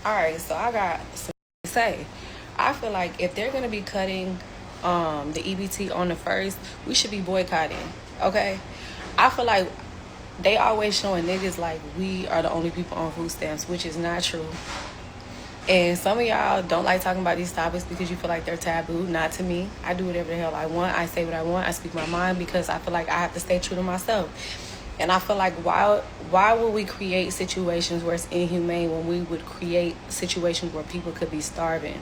All right, so I got some to say. I feel like if they're gonna be cutting the EBT on the first, we should be boycotting. Okay, I feel like they always showing niggas like we are the only people on food stamps, which is not true. And some of y'all don't like talking about these topics because you feel like they're taboo. Not to me. I do whatever the hell I want. I say what I want. I speak my mind because I feel like I have to stay true to myself. And I feel like why would we create situations where it's inhumane when we would create situations where people could be starving?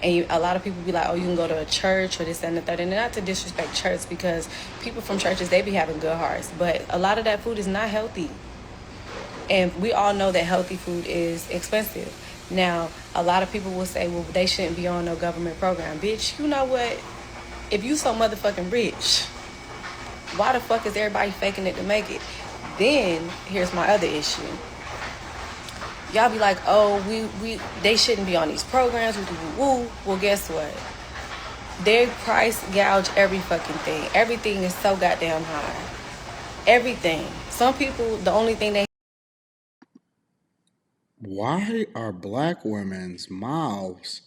And a lot of people be like, oh, you can go to a church or this and the third. And not to disrespect church because people from churches, they be having good hearts. But a lot of that food is not healthy. And we all know that healthy food is expensive. Now, a lot of people will say, well, they shouldn't be on no government program. Bitch, you know what? If you so motherfucking rich, why the fuck is everybody faking it to make it? Then, here's my other issue. Y'all be like, oh, they shouldn't be on these programs. Woo. Well, guess what? They price gouge every fucking thing. Everything is so goddamn high. Everything. Some people, the only thing they Why are black women's mouths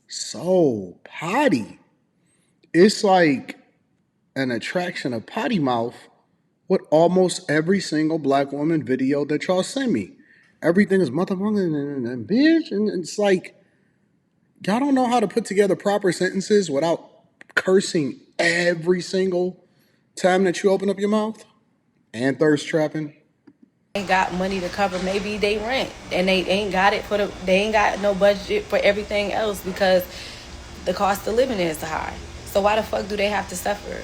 so potty? It's like an attraction of potty mouth with almost every single black woman video that y'all send me. Everything is motherfucking and bitch, and it's like y'all don't know how to put together proper sentences without cursing every single time that you open up your mouth and thirst trapping. ain't got money to cover maybe they rent and they ain't got it for they ain't got no budget for everything else because the cost of living is high. So why the fuck do they have to suffer?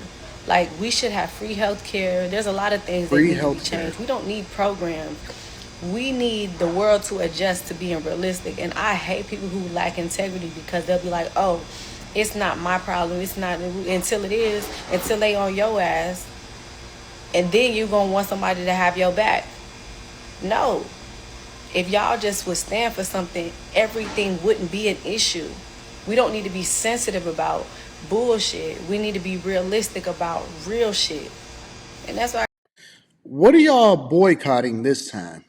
Like, we should have free health care. There's a lot of things that Free need to be healthcare. changed. We don't need programs. We need the world to adjust to being realistic. And I hate people who lack integrity because they'll be like, oh, it's not my problem. It's not until it is, until they on your ass. And then you're going to want somebody to have your back. No. If y'all just would stand for something, everything wouldn't be an issue. We don't need to be sensitive about bullshit. We need to be realistic about real shit. And that's why What are y'all boycotting this time?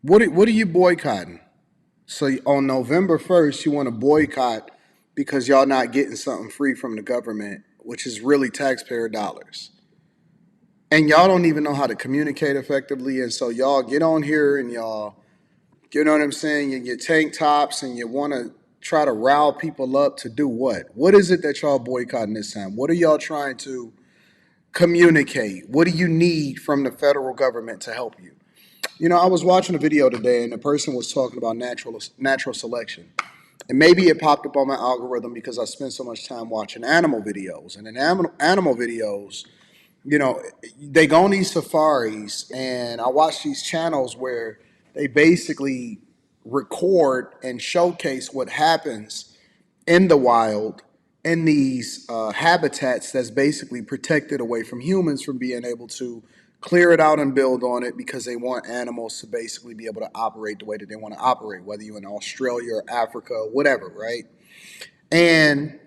What are you boycotting? So on November 1st, you want to boycott because y'all not getting something free from the government, which is really taxpayer dollars. And y'all don't even know how to communicate effectively. And so y'all get on here and y'all, you know what I'm saying? You get tank tops and you want to try to rile people up to do what? What is it that y'all boycotting this time? What are y'all trying to communicate? What do you need from the federal government to help you? You know, I was watching a video today and the person was talking about natural selection. And maybe it popped up on my algorithm because I spend so much time watching animal videos. And in animal videos, you know, they go on these safaris, and I watch these channels where they basically record and showcase what happens in the wild in these habitats that's basically protected away from humans from being able to clear it out and build on it because they want animals to basically be able to operate the way that they want to operate, whether you're in Australia or Africa or whatever, right? And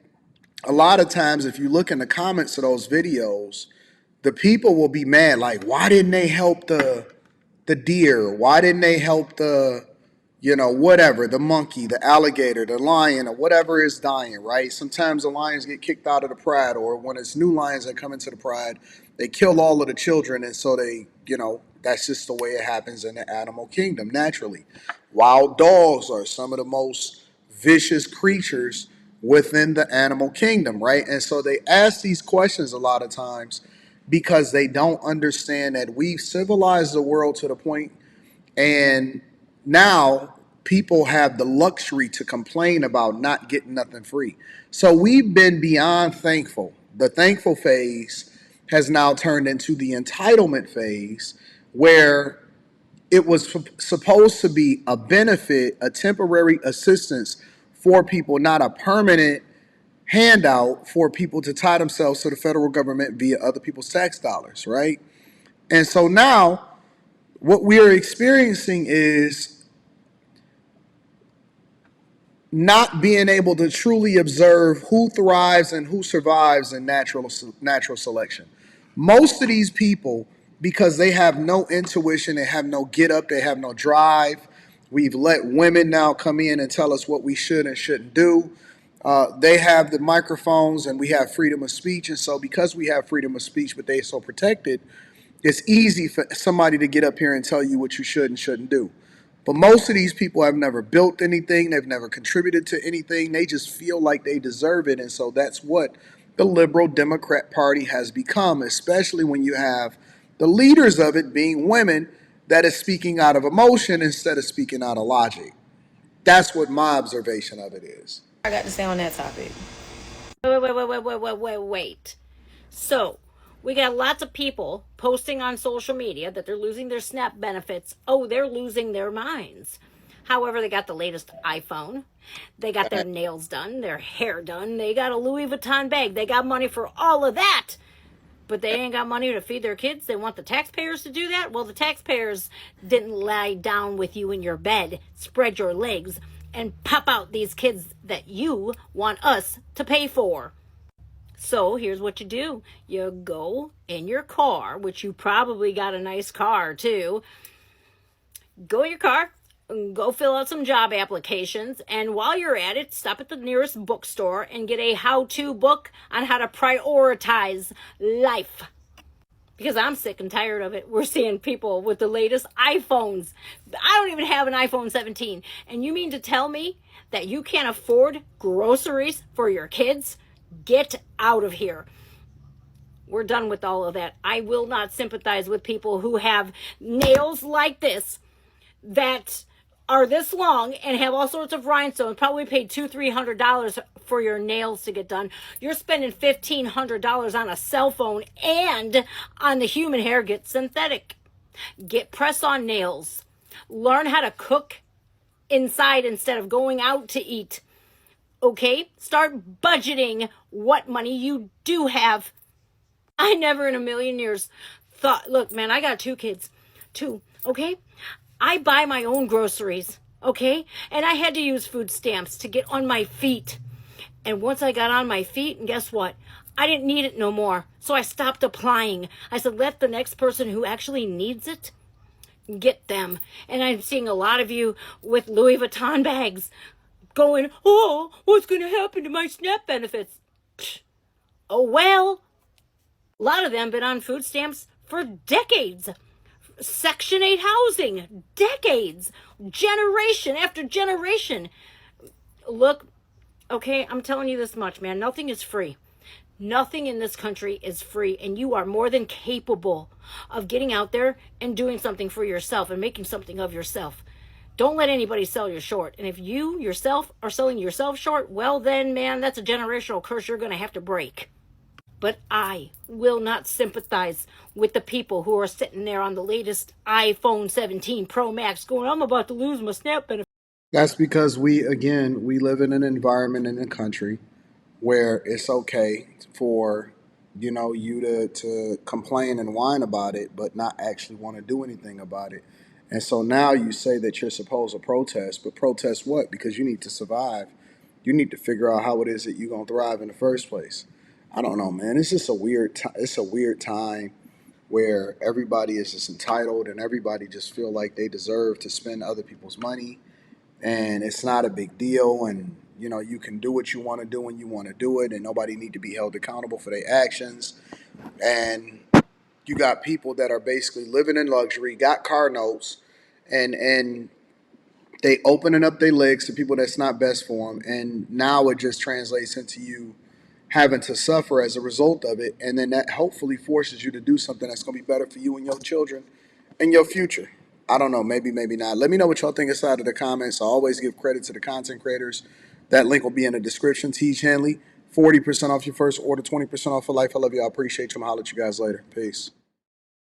a lot of times, if you look in the comments of those videos, the people will be mad, like, why didn't they help the deer? Why didn't they help the, you know, whatever, the monkey, the alligator, the lion, or whatever is dying, right? Sometimes the lions get kicked out of the pride, or when it's new lions that come into the pride, they kill all of the children, and so they, you know, that's just the way it happens in the animal kingdom naturally. Wild dogs are some of the most vicious creatures within the animal kingdom, right? And so they ask these questions a lot of times because they don't understand that we've civilized the world to the point, and now people have the luxury to complain about not getting nothing free. So we've been beyond thankful. The thankful phase has now turned into the entitlement phase where it was supposed to be a benefit, a temporary assistance for people, not a permanent handout for people to tie themselves to the federal government via other people's tax dollars, right? And so now what we are experiencing is not being able to truly observe who thrives and who survives in natural selection. Most of these people, because they have no intuition, they have no get up, they have no drive, We've let women now come in and tell us what we should and shouldn't do. They have the microphones and we have freedom of speech. And so, because we have freedom of speech, but they're so protected, it's easy for somebody to get up here and tell you what you should and shouldn't do. But most of these people have never built anything, they've never contributed to anything. They just feel like they deserve it. And so that's what the liberal Democrat Party has become, especially when you have the leaders of it being women that is speaking out of emotion instead of speaking out of logic. That's what my observation of it is. I got to say on that topic. Wait. So, we got lots of people posting on social media that they're losing their SNAP benefits. Oh, they're losing their minds. However, they got the latest iPhone. They got their nails done, their hair done. They got a Louis Vuitton bag. They got money for all of that. But they ain't got money to feed their kids. They want the taxpayers to do that. Well, the taxpayers didn't lie down with you in your bed, spread your legs, and pop out these kids that you want us to pay for. So here's what you do. You go in your car, which you probably got a nice car too. Go in your car, go fill out some job applications, and while you're at it, stop at the nearest bookstore and get a how-to book on how to prioritize life. Because I'm sick and tired of it. We're seeing people with the latest iPhones. I don't even have an iPhone 17. And you mean to tell me that you can't afford groceries for your kids? Get out of here. We're done with all of that. I will not sympathize with people who have nails like this that are this long and have all sorts of rhinestones. Probably paid $200-300 for your nails to get done. You're spending $1,500 on a cell phone and on the human hair. Get synthetic. Get press-on nails. Learn how to cook inside instead of going out to eat. Okay? Start budgeting what money you do have. I never in a million years thought, look, man, I got 2 kids. 2, okay? I buy my own groceries, okay? And I had to use food stamps to get on my feet. And once I got on my feet, and guess what? I didn't need it no more. So I stopped applying. I said, let the next person who actually needs it get them. And I'm seeing a lot of you with Louis Vuitton bags going, oh, what's going to happen to my SNAP benefits? Psh, oh, well, a lot of them been on food stamps for decades. Section 8 housing, decades, generation after generation. Look, okay, I'm telling you this much, man. Nothing is free. Nothing in this country is free, and you are more than capable of getting out there and doing something for yourself and making something of yourself. Don't let anybody sell you short. And if you yourself are selling yourself short, well then, man, that's a generational curse you're going to have to break. But I will not sympathize with the people who are sitting there on the latest iPhone 17 Pro Max going, I'm about to lose my SNAP benefit. That's because we live in an environment in a country where it's okay for you to complain and whine about it, but not actually want to do anything about it. And so now you say that you're supposed to protest, but protest what? Because you need to survive. You need to figure out how it is that you're gonna thrive in the first place. I don't know, man. It's just a weird. It's a weird time where everybody is just entitled and everybody just feel like they deserve to spend other people's money, and it's not a big deal. And you can do what you want to do when you want to do it, and nobody need to be held accountable for their actions. And you got people that are basically living in luxury, got car notes, and they opening up their legs to people that's not best for them. And now it just translates into you having to suffer as a result of it, and then that hopefully forces you to do something that's going to be better for you and your children and your future. I don't know, maybe, maybe not. Let me know what y'all think inside of the comments. I always give credit to the content creators. That link will be in the description. Teach Henley, 40% off your first order, 20% off for life. I love y'all. I appreciate you. I'm going to holler at you guys later. Peace.